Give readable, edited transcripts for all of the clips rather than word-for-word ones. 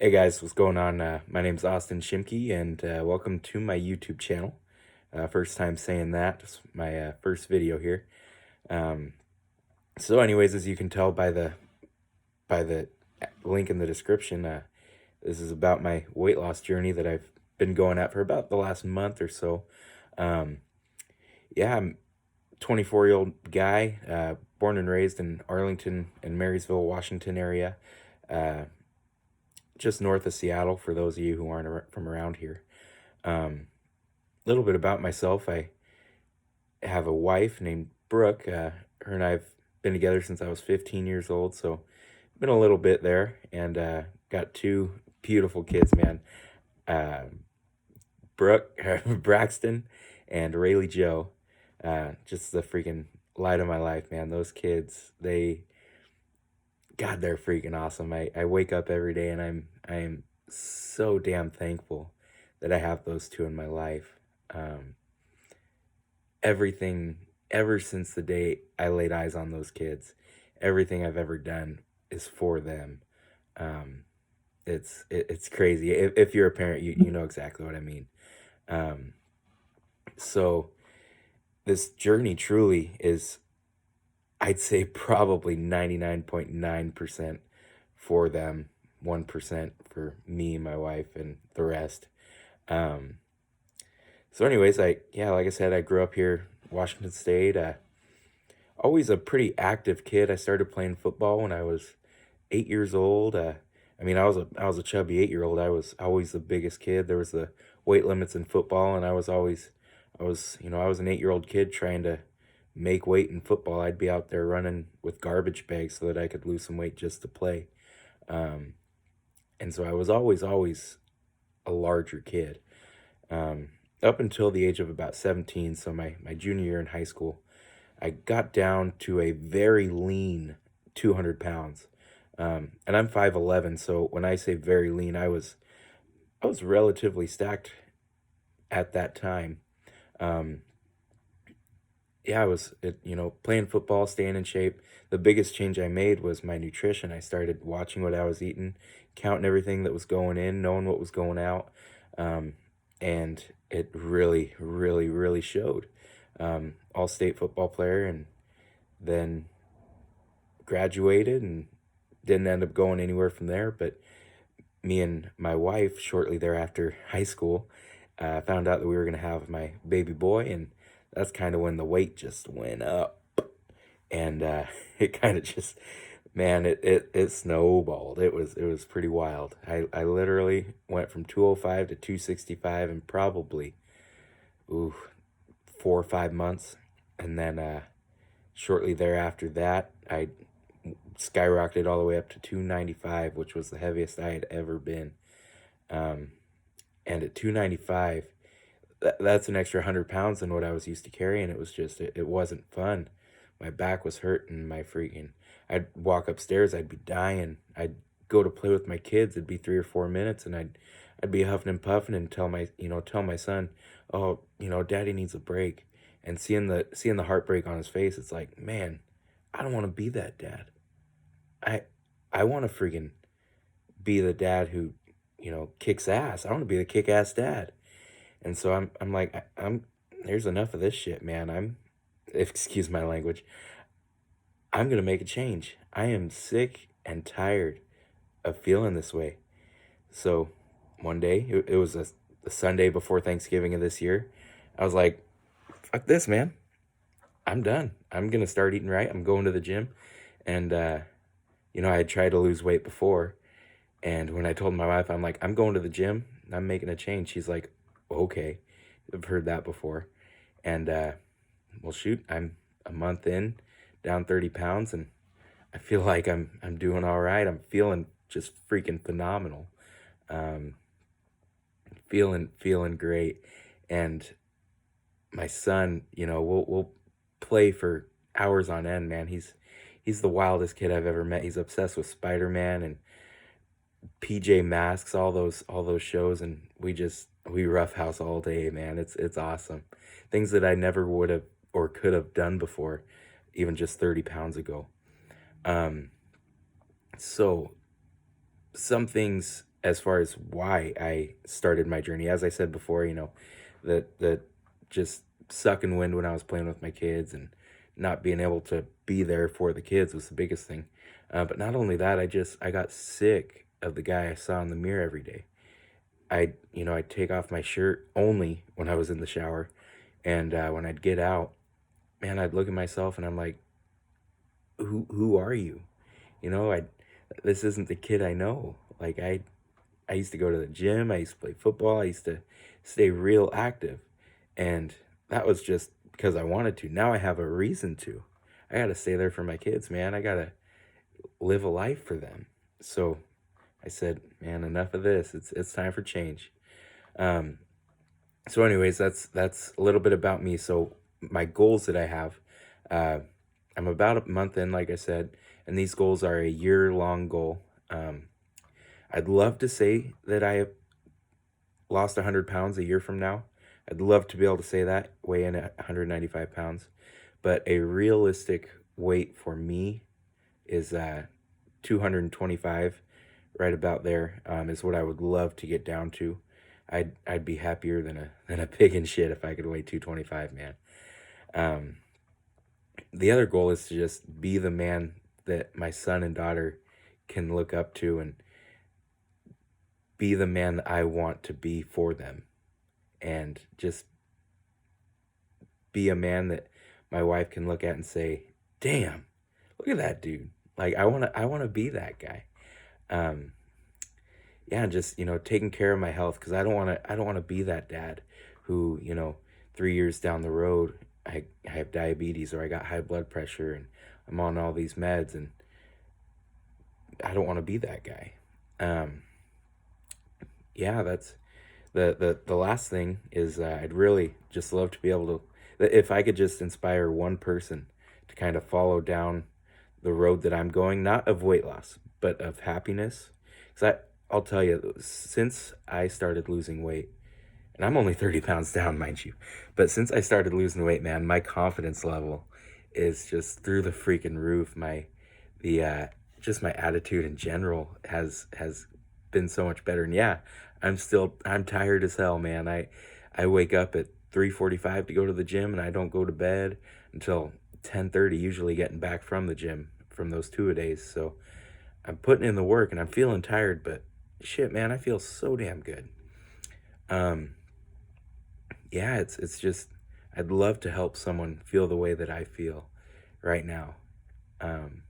Hey guys, what's going on? My name's Austin Schimke, and welcome to my YouTube channel. First time saying that. It's my first video here. Um, anyways, as you can tell by the link in the description, this is about my weight loss journey that I've been going at for about the last month or so. Um, yeah, I'm a 24-year-old guy, born and raised in Arlington and Marysville, Washington area. Uh, just north of Seattle, for those of you who aren't from around here. Little bit about myself. I have a wife named Brooke. Her and I've been together since I was 15 years old, so been a little bit there, and got two beautiful kids, man. Uh, Brooke, Braxton, and Rayleigh Joe. Just the freaking light of my life, man. Those kids, God, they're freaking awesome. I wake up every day and I am so damn thankful that I have those two in my life. Um, Everything ever since the day I laid eyes on those kids, everything I've ever done is for them. Um, it's crazy. If you're a parent, you know exactly what I mean. Um, so this journey truly is, I'd say, probably 99.9% for them, 1% for me, my wife, and the rest. Um, anyways, like I said, I grew up here, Washington State. Always a pretty active kid. I started playing football when I was 8 years old. I was a chubby 8-year-old. I was always the biggest kid. There was the weight limits in football, and I was an 8-year-old kid trying to make weight in football. I'd be out there running with garbage bags so that I could lose some weight just to play. Um, and so I was always a larger kid. Um, Up until the age of about 17, so my junior year in high school, I got down to a very lean 200 pounds. And I'm 5'11", so when I say very lean, I was relatively stacked at that time. Um, yeah, playing football, staying in shape. The biggest change I made was my nutrition. I started watching what I was eating, counting everything that was going in, knowing what was going out. Um, and it really, really, really showed. All-state football player, and then graduated and didn't end up going anywhere from there. But me and my wife, shortly thereafter high school, found out that we were going to have my baby boy, and that's kind of when the weight just went up. And it kind of just, man, it snowballed. It was pretty wild. I literally went from 205 to 265 in probably, ooh, 4 or 5 months. And then shortly thereafter that, I skyrocketed all the way up to 295, which was the heaviest I had ever been. Um, and at 295, that's an extra 100 pounds than what I was used to carrying. It wasn't fun. My back was hurting. I'd walk upstairs, I'd be dying. I'd go to play with my kids. It'd be 3 or 4 minutes, and I'd be huffing and puffing and tell my son, oh, daddy needs a break. And seeing the heartbreak on his face, it's like, man, I don't want to be that dad. I I want to freaking be the dad who, kicks ass. I want to be the kick-ass dad. And so I'm like, I'm there's enough of this shit, man. Excuse my language. I'm gonna make a change. I am sick and tired of feeling this way. So one day, it was a Sunday before Thanksgiving of this year. I was like, fuck this, man. I'm done. I'm gonna start eating right. I'm going to the gym. And I had tried to lose weight before. And when I told my wife, I'm like, I'm going to the gym, I'm making a change. She's like, okay, I've heard that before. And well, shoot, I'm a month in, down 30 pounds, and I feel like I'm doing all right. I'm feeling just freaking phenomenal. Um, feeling great. And my son, we'll play for hours on end, man. He's the wildest kid I've ever met. He's obsessed with Spider-Man and PJ Masks, all those shows, and we roughhouse all day, man. It's awesome. Things that I never would have or could have done before, even just 30 pounds ago. Um, so some things as far as why I started my journey. As I said before, the just sucking wind when I was playing with my kids and not being able to be there for the kids was the biggest thing. But not only that, I got sick of the guy I saw in the mirror every day. I'd take off my shirt only when I was in the shower, and when I'd get out, man, I'd look at myself and I'm like, who are you? You know, I this isn't the kid I know. Like I used to go to the gym, I used to play football, I used to stay real active. And that was just because I wanted to. Now I have a reason to. I got to stay there for my kids, man. I got to live a life for them. So I said, man, enough of this. It's time for change. Um, so anyways, that's a little bit about me. So my goals that I have, uh, I'm about a month in, like I said, and these goals are a year-long goal. I'd love to say that I have lost 100 pounds a year from now. I'd love to be able to say that, weigh in at 195 pounds. But a realistic weight for me is 225, right about there, is what I would love to get down to. I'd be happier than a pig in shit if I could weigh 225, man. Um, the other goal is to just be the man that my son and daughter can look up to and be the man that I want to be for them, and just be a man that my wife can look at and say, "Damn, look at that dude." Like I want to be that guy. Um yeah, just, taking care of my health, cuz I don't want to be that dad who, 3 years down the road I have diabetes or I got high blood pressure and I'm on all these meds, and I don't want to be that guy. Um yeah, that's the last thing is, I'd really just love to be able to, if I could just inspire one person to kind of follow down the road that I'm going, not of weight loss, but of happiness. Because I'll tell you, since I started losing weight, and I'm only 30 pounds down, mind you, but since I started losing weight, man, my confidence level is just through the freaking roof. The just my attitude in general has been so much better. And yeah, I'm tired as hell, man. I wake up at 3:45 to go to the gym, and I don't go to bed until 10:30, usually getting back from the gym from those 2 a days. So I'm putting in the work and I'm feeling tired, but shit, man, I feel so damn good. Um, yeah, it's just I'd love to help someone feel the way that I feel right now. Um,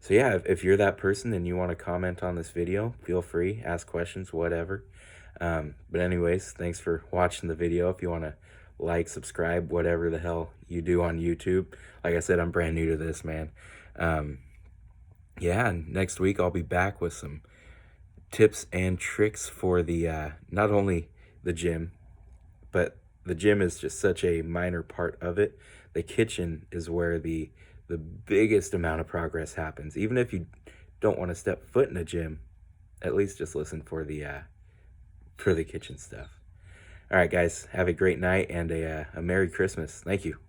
so yeah, if you're that person and you want to comment on this video, feel free, ask questions, whatever. But anyways, thanks for watching the video. If you want to like, subscribe, whatever the hell you do on YouTube. Like I said, I'm brand new to this, man. Um, yeah, and next week I'll be back with some tips and tricks for the not only the gym, but the gym is just such a minor part of it. The kitchen is where the biggest amount of progress happens. Even if you don't want to step foot in a gym, at least just listen for the kitchen stuff. All right, guys, have a great night and a Merry Christmas. Thank you.